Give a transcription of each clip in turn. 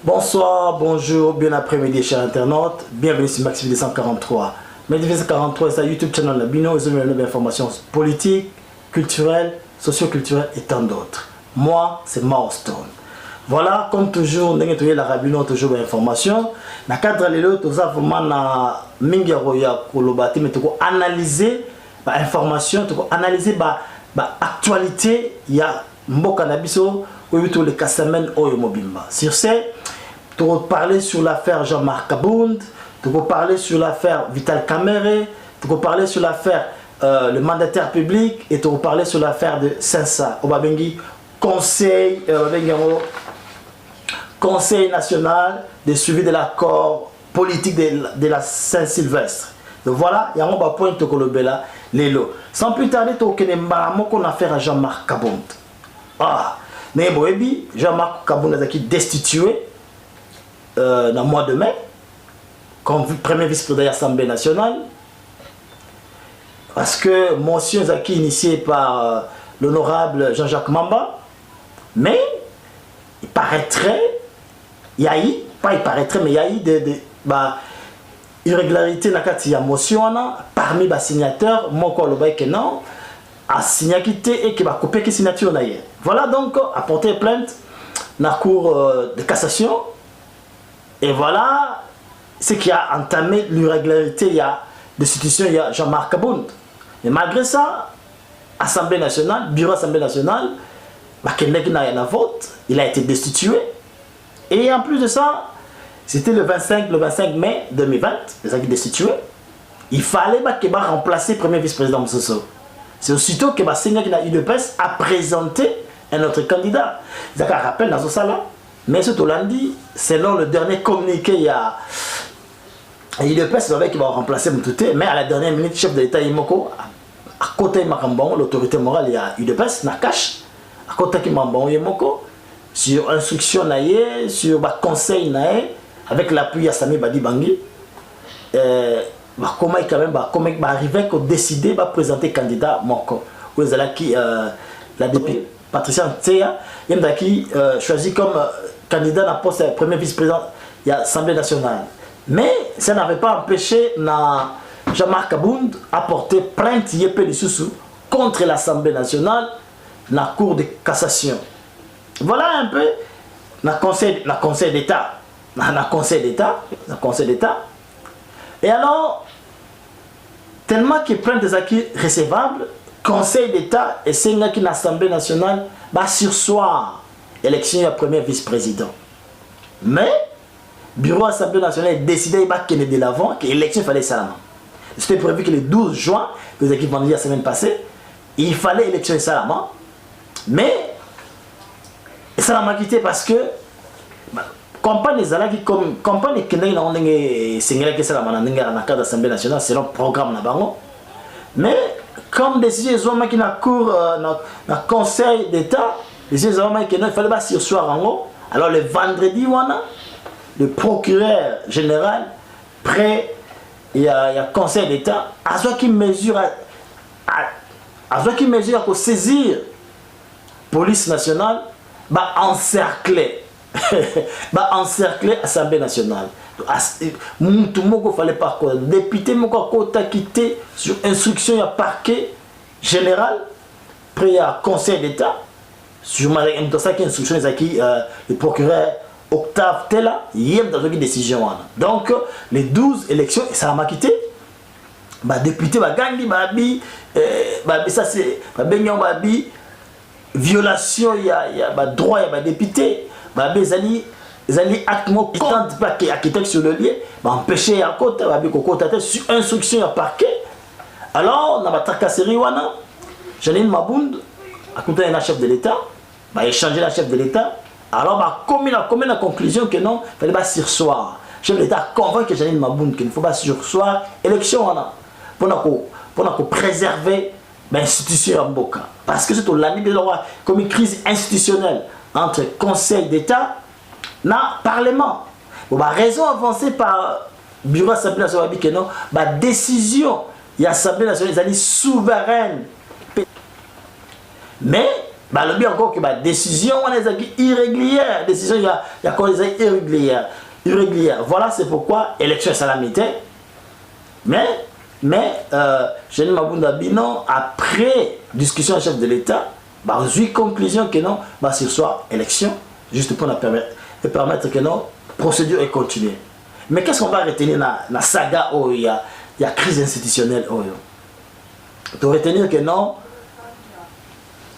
Bonsoir, bonjour, bien après-midi chers internautes, bienvenue sur Maxime 243. Maxime 243 c'est un YouTube channel de Bino, ils ont une nouvelle information politique, culturelle, socio-culturelle et tant d'autres. Moi, c'est Milestone. Voilà, comme toujours, nous avons la Rabino, toujours l'information. Dans le cadre de l'autre, nous avons vraiment analyser l'information, analyser l'actualité, il y a Mboka Nabiso, ou les Kassamen Oyomobimba. Sur ce, tu vas parler sur l'affaire Jean-Marc Kabound, tu vas parler sur l'affaire Vital Kamere, tu vas parler sur l'affaire le mandataire public et tu vas parler sur l'affaire de Sensa. Obabengi, Conseil national de suivi de l'accord politique de la Saint-Sylvestre. Donc voilà, il y a un point de Kolobela, Lélo. Sans plus tarder, tu vas qu'on a affaire à Jean-Marc Kabound. Ah, mais Boebi, Jean-Marc Kabound a été destitué dans le mois de mai comme premier vice-président de l'Assemblée nationale parce que motion a été initiée par l'honorable Jean-Jacques Mamba, mais il paraîtrait, il y a eu, pas il paraîtrait, mais il y a eu des irrégularités dans la motion parmi les signataires, moi je non, a signé et qui va couper la signature. Voilà donc a porté plainte dans la cour de cassation. Et voilà ce qui a entamé l'irrégularité de l'institution Jean-Marc Kabound. Mais malgré ça, Assemblée nationale, Bureau Assemblée nationale, il a été destitué. Et en plus de ça, c'était le 25 mai 2020, il a été destitué. Il fallait qu'il remplace le premier vice-président Msoso. C'est aussitôt que l'UDPS a présenté un autre candidat. Il a rappelé dans ce salon. Mais ce lundi, selon le dernier communiqué, il y a l'UDPS qui va remplacer Moutouté, mais à la dernière minute, chef de l'État Imoko, à côté de Makambon, l'autorité morale, il y a l'UDPS, Nakash, à côté de Makambon Imoko, sur instruction, sur le conseil, avec l'appui de Sami Badi Bangui, comment il arriver à décider de présenter candidat Moko. Vous avez qui la députée Patricia Ntseya, il a choisi comme candidat dans le poste de premier vice-président de l'Assemblée nationale. Mais ça n'avait pas empêché Jean-Marc Kabound à porter plainte contre l'Assemblée nationale dans la Cour de cassation. Voilà un peu le Conseil d'État. Et alors, tellement que plainte des acquis recevables, Conseil d'État et c'est l'Assemblée nationale va sursoir l'élection du premier vice-président. Mais le Bureau Assemblée nationale a décidé qu'il de l'avant que l'élection fallait salement. C'était prévu que le 12 juin, que les équipes vendredi la semaine passée, il fallait élection salement. Mais salement quitté parce que campagne qui est salement dans le cadre de l'Assemblée nationale selon le programme nabango. Mais comme décision qui na cour na Conseil d'État, décision qui il fallait pas sursoir en haut. Alors le vendredi le procureur général près il y a Conseil d'État à ce qui mesure pour saisir police nationale encercler l'Assemblée nationale. Tout le monde fallait pas quoi. Député moko a quitté sur instruction du parquet général près à Conseil d'État sur instruction le procureur Octave Tella il y a une décision. Donc les 12 élections ça m'a quitté. Député Gandhi ça c'est violation il y a droit il y a député les actes qui sur le lieu, empêcher à côté, sur instruction à parquet. Alors, dans la tracasserie, Janine Mabound, à côté d'un chef de l'État, échanger la chef de l'État. Alors, commis la conclusion que non, il fallait pas sursoir. Le chef de l'État convainc que Janine Mabound qu'il ne faut pas sursoir élection pour préserver l'institution en Boka. Parce que c'est au lundi de l'aura comme une crise institutionnelle entre Conseil d'État et Parlement. Raison avancée par le Bureau Assemblée nationale que non, décision de l'Assemblée nationale est souveraine. Mais bah le bien encore que bah décision on est irrégulière, décision il y a quoi des irrégulière. Voilà c'est pourquoi élection salamité. Mais Jeanine Mabunda Bino après discussion chef de l'État, bah une conclusion que non, bah ce soir élection juste pour nous permettre que non procédure est continuée. Mais qu'est-ce qu'on va retenir dans la saga où il y a crise institutionnelle de retenir que non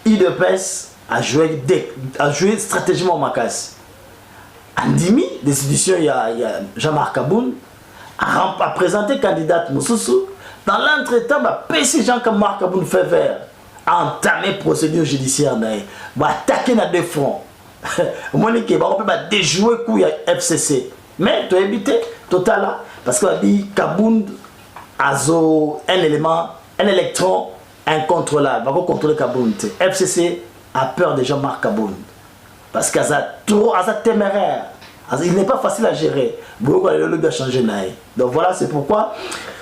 IDPS a joué stratégiquement ma casse. Andimi, l'institution, il y a Jean-Marc Kaboun, a présenté candidate Moussoussou. Dans l'entretemps, PC Jean-Marc Kaboun fait vert, a entamé procédure judiciaire, va attaquer dans deux fronts. On peut déjouer coup FCC. Mais tu as évité total parce que dit Kaboun a un électron incontrôlable. Va contrôler Kaboun. FCC a peur de Jean-Marc Kaboun. Parce qu'il est téméraire. Il n'est pas facile à gérer. Beaucoup de changer. Donc voilà, c'est pourquoi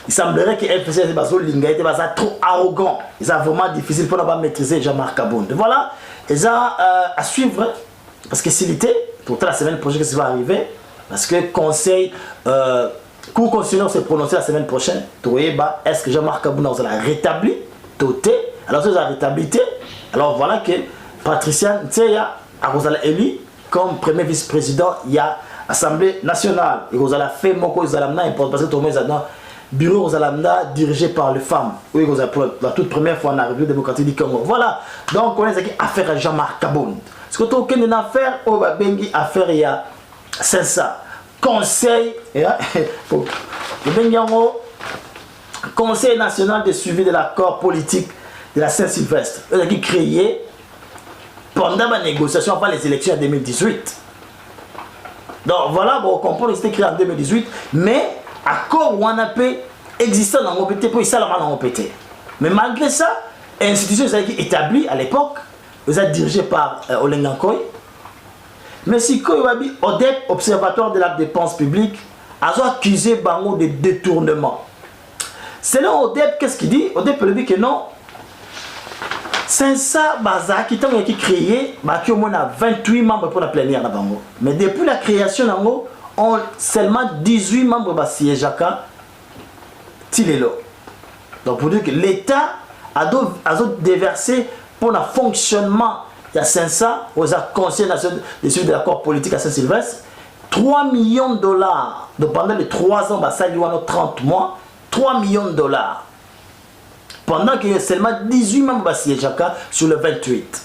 il semblerait que FCC était trop arrogant. C'est vraiment difficile pour ne pas maîtriser Jean-Marc Kaboun. Voilà, et ça à suivre. Parce que s'il était, pour la semaine prochaine, que ça va arriver, parce que conseil, Cour constitutionnelle s'est prononcé la semaine prochaine, est-ce que Jean-Marc Kaboun a rétabli, alors si il a rétabli, alors voilà que Patricia Nteya a élu comme premier vice-président, il y a Assemblée nationale, et vous avez fait Moko Zalamna, parce que tout le monde est dans bureau Zalamna dirigé par les femmes, oui, vous avez pour la toute première fois en République démocratique du Congo. Voilà, donc on est affaire à Jean-Marc Kaboun. Parce que tu as une affaire, on va bengi affaire, il y a c'est ça. Conseil, Conseil national de suivi de l'accord politique de la Saint-Sylvestre, qui est créé pendant la négociation par les élections en 2018. Donc voilà, bon, on comprend que c'était créé en 2018, mais accord ou on a pu exister dans le PT pour y savoir dans le PT. Mais malgré ça, l'institution est établie à l'époque, vous êtes dirigé par Olengankoy. Mais si Koyobabi, ODEP, Observatoire de la dépense publique, a accusé Bango de détournement. Selon ODEP, qu'est-ce qu'il dit? ODEP le dit que non. C'est ça, Baza, qui est créé, qui au moins 28 membres pour la plénière. Mais depuis la création, on a seulement 18 membres qui siègent à Tilelo. Donc pour dire que l'État a déversé pour le fonctionnement il y a 500 aux conseils nationaux de suivi de l'accord politique à Saint-Sylvestre, 3 millions de dollars. Donc pendant les 3 ans, ça lui a 30 mois, 3 millions de dollars. Pendant qu'il y a seulement 18 membres sur le 28.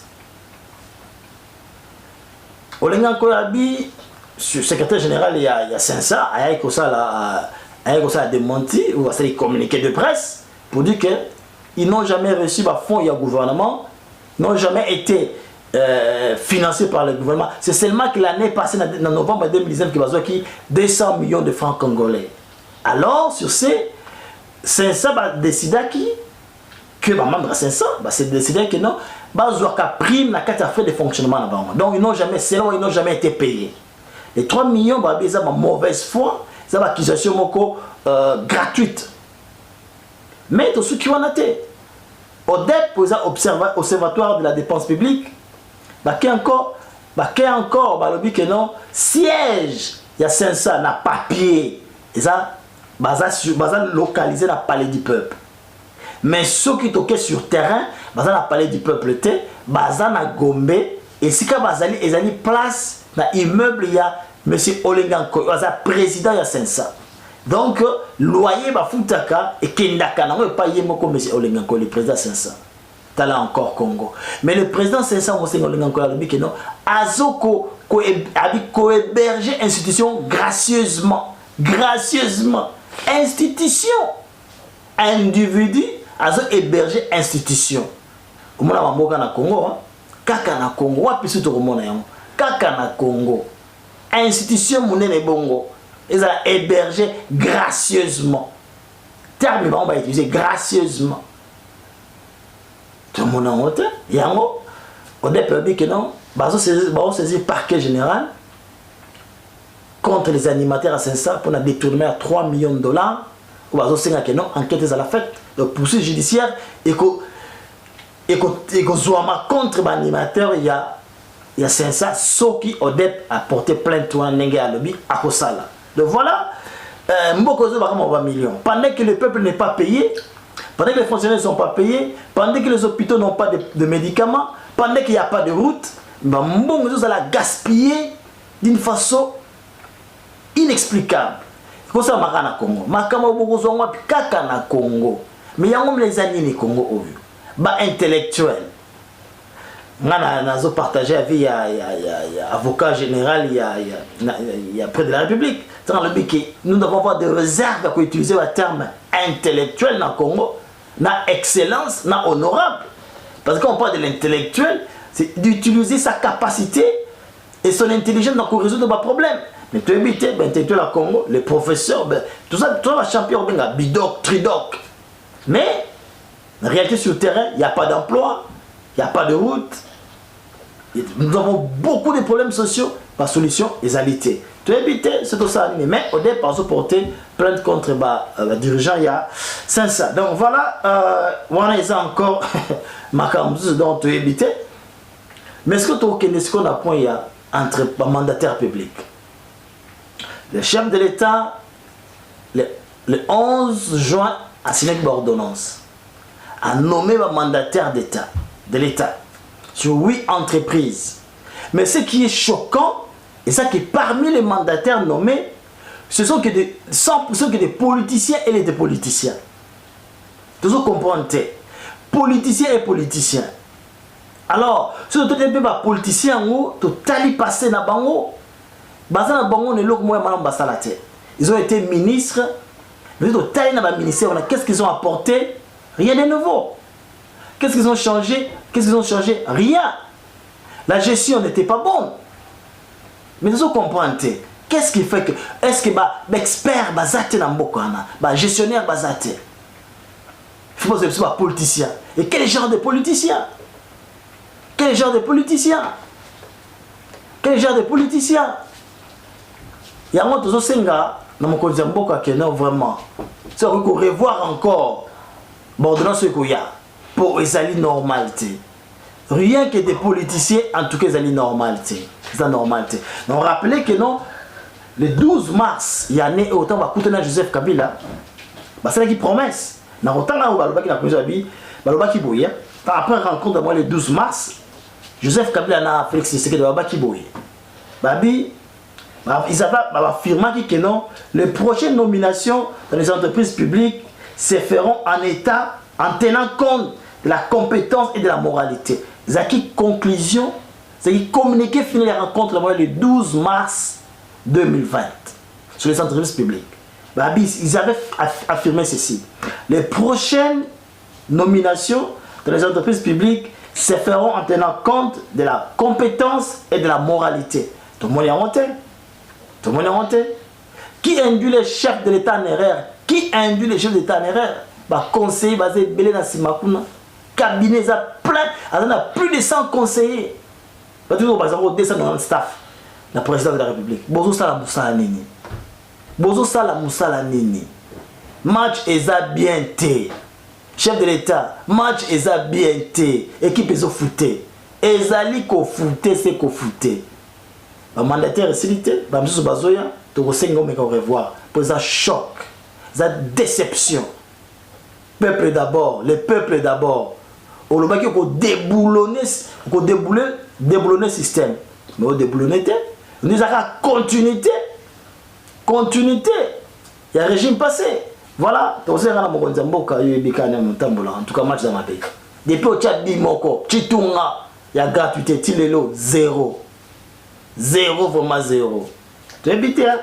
Olenga Koyabi, secrétaire général, il y a 500, il a démenti, ou des communiqués de presse, pour dire qu'ils n'ont jamais reçu de fonds du gouvernement, n'ont jamais été financés par le gouvernement. C'est seulement que l'année passée, en novembre 2019, qu'il y a 200 millions de francs congolais. Alors, sur ces 500, il a décidé que les membres de 500, c'est décidé que non, il y a prime la carte à frais de fonctionnement. Donc, ils n'ont jamais été payés. Les 3 millions, ils ont une mauvaise foi, ils ont une accusation gratuite. Mais tout ce qui en a été. ODEP, Observatoire de la dépense publique, qui encore, que non, siège, il y a 500, na papier, et ça, localisé dans le palais du peuple. Mais ceux qui toquent sur terrain, dans le palais du peuple, na Gombe, et si ils ont place dans l'immeuble, il y a M. Olenganko, il y a président, il y a 500. Donc, loyer va foutaka et Kendaka n'a pas payé comme M. Olenganko, le président 500. T'as là encore Congo. Mais le président 500, M. Olenganko, a dit que non, Azoko a hébergé institution gracieusement. Gracieusement. Institution. Individu, a hébergé institution. Comment on a Congo? Kaka na Congo. Wapi suto komona yango? Kaka na Congo. Institution monene bongo. Ils ont hébergé gracieusement. Terme, on va utiliser gracieusement. Tout le monde a honte. Yango, on a dit que non, on saisir parquet général contre les animateurs à 500 pour détourner à 3 millions de dollars. On a dit que non, enquête à la fête, poursuite judiciaire et que et que contre l'animateur, il y a 500 ceux qui ODEP a porté plainte à Nengue Alobi à Kosala. Donc voilà, millions. Pendant que le peuple n'est pas payé, pendant que les fonctionnaires ne sont pas payés, pendant que les hôpitaux n'ont pas de médicaments, pendant qu'il n'y a pas de route, vous allez gaspiller d'une façon inexplicable. Comme ça, na Congo. Makama Bogozonga kaka na Congo. Mais il y a les années Congo. Intellectuel. Nous partagé avec l'avocat général, il y a près de la République. Nous devons avoir des réserves pour utiliser le terme intellectuel dans le Congo, na excellence, na honorable. Parce qu'on parle de l'intellectuel, c'est d'utiliser sa capacité et son intelligence pour résoudre nos problèmes. Mais tu évites, l'intellectuel au Congo, les professeurs, tout ça, tu vois, champion, bidoc, tridoc. Mais, en réalité, sur le terrain, il n'y a pas d'emploi, il n'y a pas de route. Nous avons beaucoup de problèmes sociaux. La solution est alité. Tu évites, c'est tout ça. Mais au départ, ils ont porté plainte contre le dirigeant, il y a 500. Donc voilà, on a encore ma cambuse dont tu évites. Mais est-ce que tu connais ce qu'on a point entre les mandataires publics? Le chef de l'État, le 11 juin, a signé une ordonnance, a nommé un mandataire de l'État sur 8 entreprises. Mais ce qui est choquant, et ça qui est parmi les mandataires nommés, ce sont que 100% que des politiciens et des politiciens. Tout ça comprendre, politiciens et politiciens. Alors, si tu es un politicien, tu as passé dans le bango. Ils ont été ministres, mais qu'est-ce qu'ils ont apporté? Rien de nouveau. Qu'est-ce qu'ils ont changé? Rien. La gestion n'était pas bonne. Mais nous comprenons. Qu'est-ce qui fait que est-ce que l'expert basate dans Mbokana, gestionnaire basate? Il faut que ce soit politicien. Et quel genre de politicien? Quel genre de politicien? Il y a un autre senga dans mon côté qui non vraiment. C'est revoir encore l'ordonnance qu'il y a pour les normalité. Rien que des politiciens, en tout cas, les normalité. C'est la normalité. On rappelait que non, le 12 mars, il y a né autant de Joseph Kabila. C'est une promesse. Dans autant là où après rencontre moi le 12 mars, Joseph Kabila a Félix Tshisekedi de Bakiboye. Ils avaient affirmé que non, les prochaines nominations dans les entreprises publiques se feront en état, en tenant compte de la compétence et de la moralité. Zaki conclusion, c'est qu'ils communiquaient fini la rencontre le 12 mars 2020 sur les entreprises publiques. Ils avaient affirmé ceci. Les prochaines nominations dans les entreprises publiques se feront en tenant compte de la compétence et de la moralité. Tout le monde est honte. Tout le monde est honte. Qui induit les chefs de l'État en erreur? Qui induit les chefs de l'État en erreur? Conseiller basé belé dans Simakuna. Cabinet a plein. On a plus de 100 conseillers. Par exemple, 290 staff. La présidente de la République. Bozo Sala Moussala Nini. Bozo Sala Moussala Nini. Match eza bien té. Chef de l'État. Match eza bien té. Équipe ezo fouté. Ezali ko fouté, c'est ko fouté. Le mandataire est silité. Bamsou Bazoya. Tu sais qu'on va revoir. Pour ça choc. Ça déception. Peuple d'abord. Le peuple d'abord. On va déboulonner le système. Mais on déboulonner, nous avons continuité. Continuité. Il y a un régime passé. Voilà. En tout cas, match dans ma pays. Depuis au Tchad Bimoko, Chitunga, il y a gratuité. Tilelo, zéro. Zéro, vraiment zéro. Tu es habité, hein?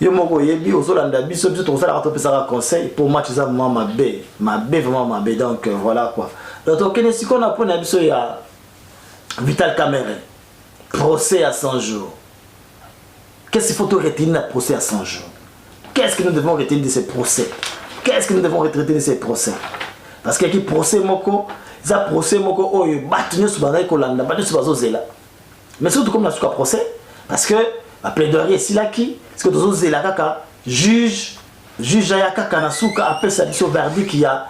Yomoko yebi ozolanda biso biso to sala ratopesa conseil pour match ça vraiment ma B vraiment ma B donc voilà quoi. Donc on si qu'on a pour na biso ya Vital Kamerhe procès à 100 jours. Qu'est-ce qu'il faut te retenir d'un procès à 100 jours? Qu'est-ce que nous devons retenir de ces procès? Qu'est-ce que nous devons retenir de ces procès? Parce que qui procès moko, ça procès moko oyo batinu subana ko landa batinu subazo zela. Mais surtout comme na suka procès parce que la plaidoirie est là qui parce que tous les kaka juge ya kaka na suka appelle ça sur verdict il y a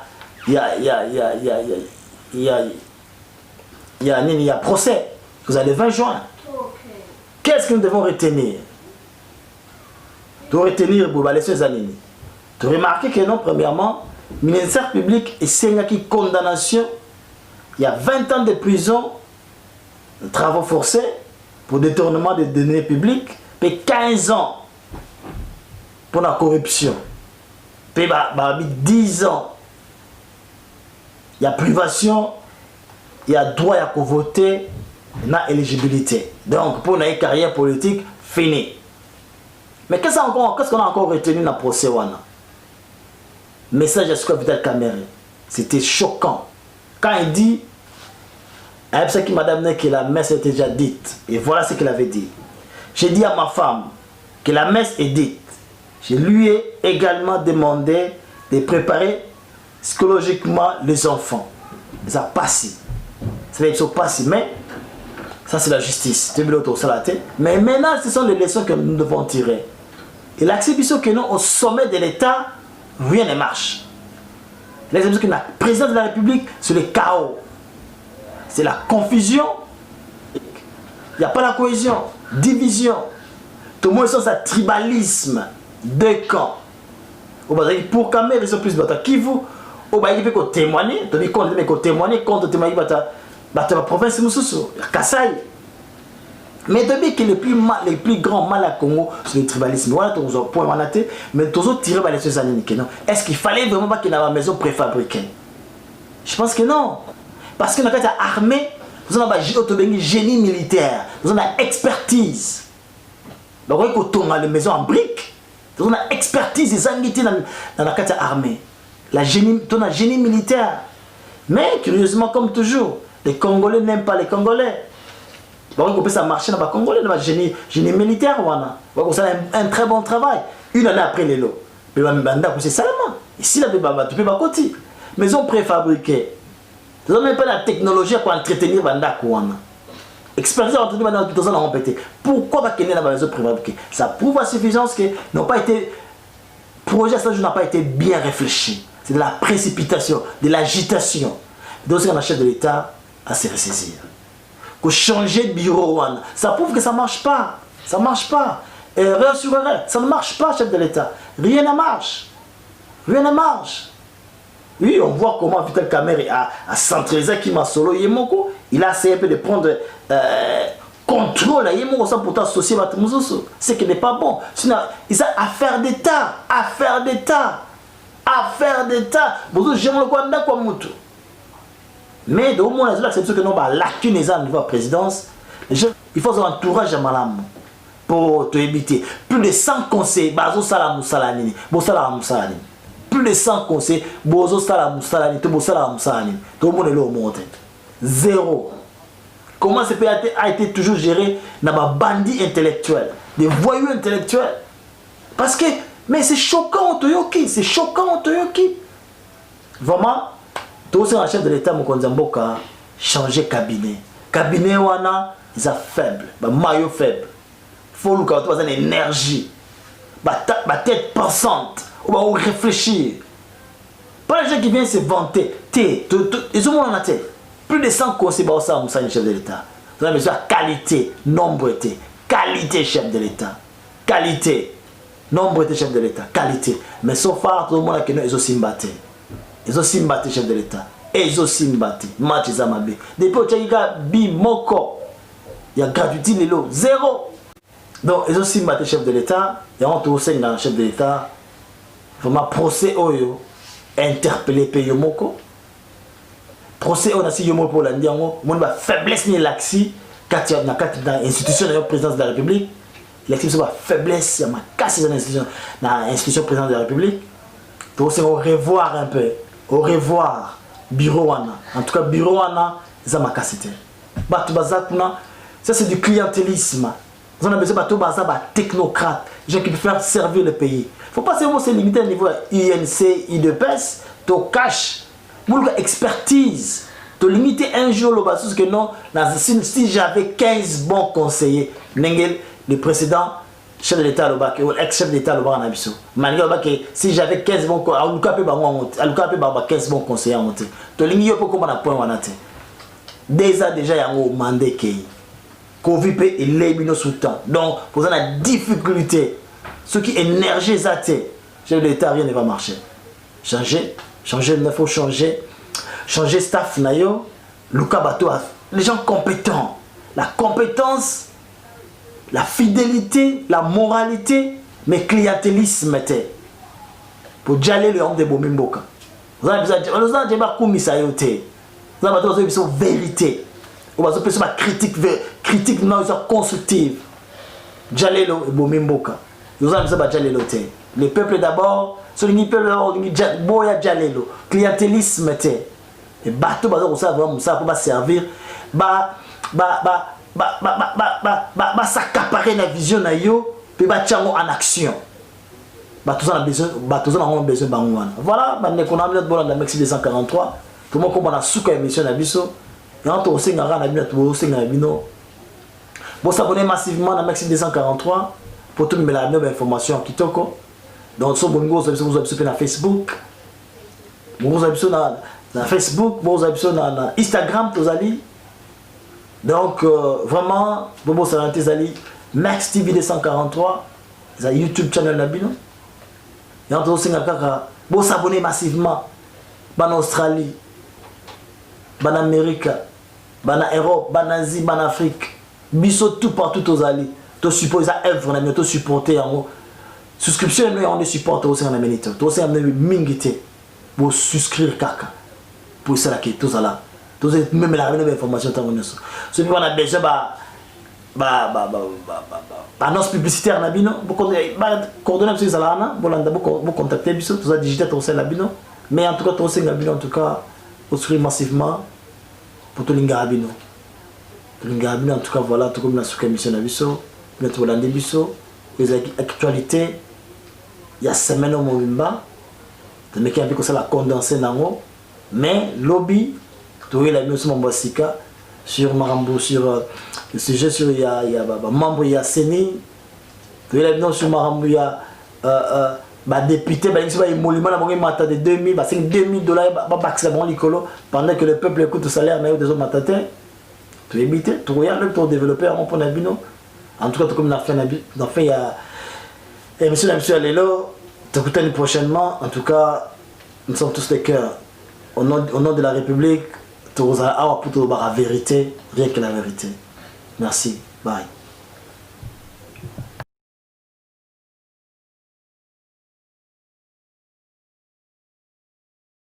il y a procès. Vous avez le 20 juin. Qu'est-ce que nous devons retenir? De retenir pour les années. De remarquer que non, premièrement, le ministère public est une condamnation. Il y a 20 ans de prison, de travaux forcés pour détournement des données publiques, puis 15 ans pour la corruption. Puis 10 ans. Il y a privation, il y a droit à voter, il y a éligibilité. Donc, pour une carrière politique, fini. Mais qu'est-ce qu'on a encore retenu dans le procès? Message à ce Vital Kamerhe. C'était choquant. Quand il dit, c'est que madame que la messe était déjà dite. Et voilà ce qu'il avait dit. J'ai dit à ma femme que la messe est dite. Je lui ai également demandé de préparer psychologiquement les enfants. Ça passe. C'est passé. Mais ça c'est la justice. Mais maintenant, ce sont les leçons que nous devons tirer. Et l'acceptation que nous, au sommet de l'État, rien ne marche. L'acceptation que la présidence de la République, c'est le chaos. C'est la confusion. Il n'y a pas la cohésion. Division. Tout le monde est un tribalisme. Deux camps. Pour Kamerhe, ils sont plus de qui vous peut témoigner, témoigner contre la province de Kassai. Mais depuis que les plus grands mal à Congo, c'est le tribalisme. Voilà, tu as point manaté, mais tu as tiré par les choses années. Est-ce qu'il fallait vraiment pas qu'il y ait une maison préfabriquée? Je pense que non. Parce que dans la armée, nous avons un génie militaire, nous avons une expertise. Donc, on a une maison en briques, nous avons une expertise des années dans la armée. On a un génie militaire. Mais curieusement, comme toujours, les Congolais n'aiment pas les Congolais. Donc, on peut ça marcher dans les Congolais, dans le génie militaire. Donc, ça a un très bon travail. Une année après les lots. C'est seulement. Ici, tu peux pas côté. Maison préfabriquée. Nous n'avons même pas la technologie pour entretenir les expertise à entretenir les gens. Pourquoi pas qu'il y ait une maison préfabriquée? Ça prouve à suffisance que le projet n'a pas été bien réfléchi. C'est de la précipitation, de l'agitation. Donc, c'est un chef de l'État à se ressaisir. Que changer de bureau, ça prouve que ça ne marche pas. Ça ne marche pas. Erreur sur erreur. Ça ne marche pas, chef de l'État. Rien ne marche. Rien ne marche. Oui, on voit comment Vital Kamerhe a centralisé Kimasolo Yemoko. Il a essayé de prendre contrôle à Yemoko sans pourtant associer Batumuzoso. Ce qui n'est pas bon. Sinon, il a affaire d'État. Affaire d'État. Affaire d'État. Vous j'aime le Rwanda comme Moutou. Mais au moins, c'est ce que nous avons lacune au niveau de la présidence. Il faut un entourage à Malam pour te éviter. Plus de 100 conseils, Bazo Salamou Salanini, Bosalam Salanini. Plus de 100 conseils, Bozo Salamou Salanini, Bosalam Salanini. Tout le monde est là au monde. Zéro. Comment ce pays a été toujours géré dans des bandits intellectuels, des voyous intellectuels? Parce que, mais c'est choquant, Toyoki, c'est choquant, Toyoki. Vraiment. Tout ce chef de l'État, Mokonzamboka, changer cabinet. Cabinet, wana, ils sont faibles, maillot faible. Il faut avoir une énergie, une tête pensante, ou réfléchir. Pas les gens qui viennent se vanter. Ils ont la tête. Plus de 100 conseils, c'est un chef de l'État. Vous avez besoin de qualité, nombreté. Qualité, chef de l'État. Qualité. Nombreté, chef de l'État. Qualité. Mais sauf que tout le monde a ils ont simbaté. Ils ont simbaté chef de l'État. Et ils ont simbaté. Match Zamabe. Depuis que tu as Bimoko, il y a gratuité les lots. Zéro. Donc ils ont simbaté chef de l'État. Et on trouve ça dans le chef de l'État. Vraiment procès Oyo. Interpellé Payo Moko. Procès Oyo Nasi Yomo pour l'Andiango. Mon faiblesse ni l'axi. Quand il y a une institution de la présidence de la République. L'axi c'est ma faiblesse. Il y a ma casse dans l'institution de la présidence de la République. Donc c'est au revoir un peu. Au revoir, bureau wana. En tout cas, bureau wana, ça m'a cassé. Ça c'est du clientélisme. On a besoin de technocrates, gens qui peuvent faire servir le pays. Il ne faut pas seulement se limiter au niveau INC, IDPS, tu caches, pour expertise. Tu limiter un jour le basus que non, si j'avais 15 bons conseillers, le précédent chef de l'État, ex-chef de l'État, si j'avais 15 bons conseillers, 15 bons conseillers à monter. Tu limiter pour comment on a point. déjà il y a un mandé qui Covid et les sous temps. Donc, pour ça, la difficulté, ce qui est énergie, chez l'État, rien ne va marcher. Changer, il faut changer. Changer staff, les gens compétents. La compétence, la fidélité, la moralité, mais clientélisme. Pour dialer le homme de Bomimboka. Vous avez besoin de vérité. Vous avez besoin de critique non constructive. Dialelo et Bomimboka. Vous avez besoin de dialer le peuple d'abord, celui qui peut boya dialelo. Clientélisme. Et bateau, ça va servir. S'accaparer la vision na yo, puis en action. Tout ça a besoin voilà, on a mis dans la Maxi 243. Tout le monde a souka émission na biso. Et on aussi na bino. Bon, s'abonner massivement à Maxi 243 pour tout la nouvelle information qui toko. Donc so bongo vous avez sur Facebook. Vous avez sur na Facebook, vous avez sur na Instagram tous ali. Donc vraiment bobo santé ali Max TV 243, ça YouTube channel na bino. Et on aussi vous s'abonner massivement en Australie, en Amérique, en Europe, en Asie, en Afrique. Biso tout partout aux alliés. Tu supportes ça œuvre, on a supporter en souscription, on supporte aussi en Amérique. Tu aussi en mingité pour souscrire kaka. Pour ça qui tout ça là. Tout même la même information tant que ça. Ce qui on a besoin annonce publicitaire na bino coordonner sur zalana bolanda vous contacter biso tout ça digital tout ça na bino mais en tout cas tout ça na bino en tout cas souscrire massivement pour tout linga bino en tout cas voilà tout comme la sous émission na biso notre bolanda biso les actualités il y a semaine au Mobimba mais qui a vu que ça la condensé nango mais lobby tout la mission Mombasika sur Marambo sur le sujet sur il y a membre il y a Seni tu es là sur Marambo il y a député il monument na de 2000 $2000 baxer bon licolo pendant que le peuple écoute le salaire mais des autres matata tu éviter tu regardes le développeur on prend bino en tout cas comme la fin il y a monsieur Lelo te écouter prochainement en tout cas nous sommes tous les cœurs au nom de la République pour la vérité, rien que la vérité. Merci. Bye.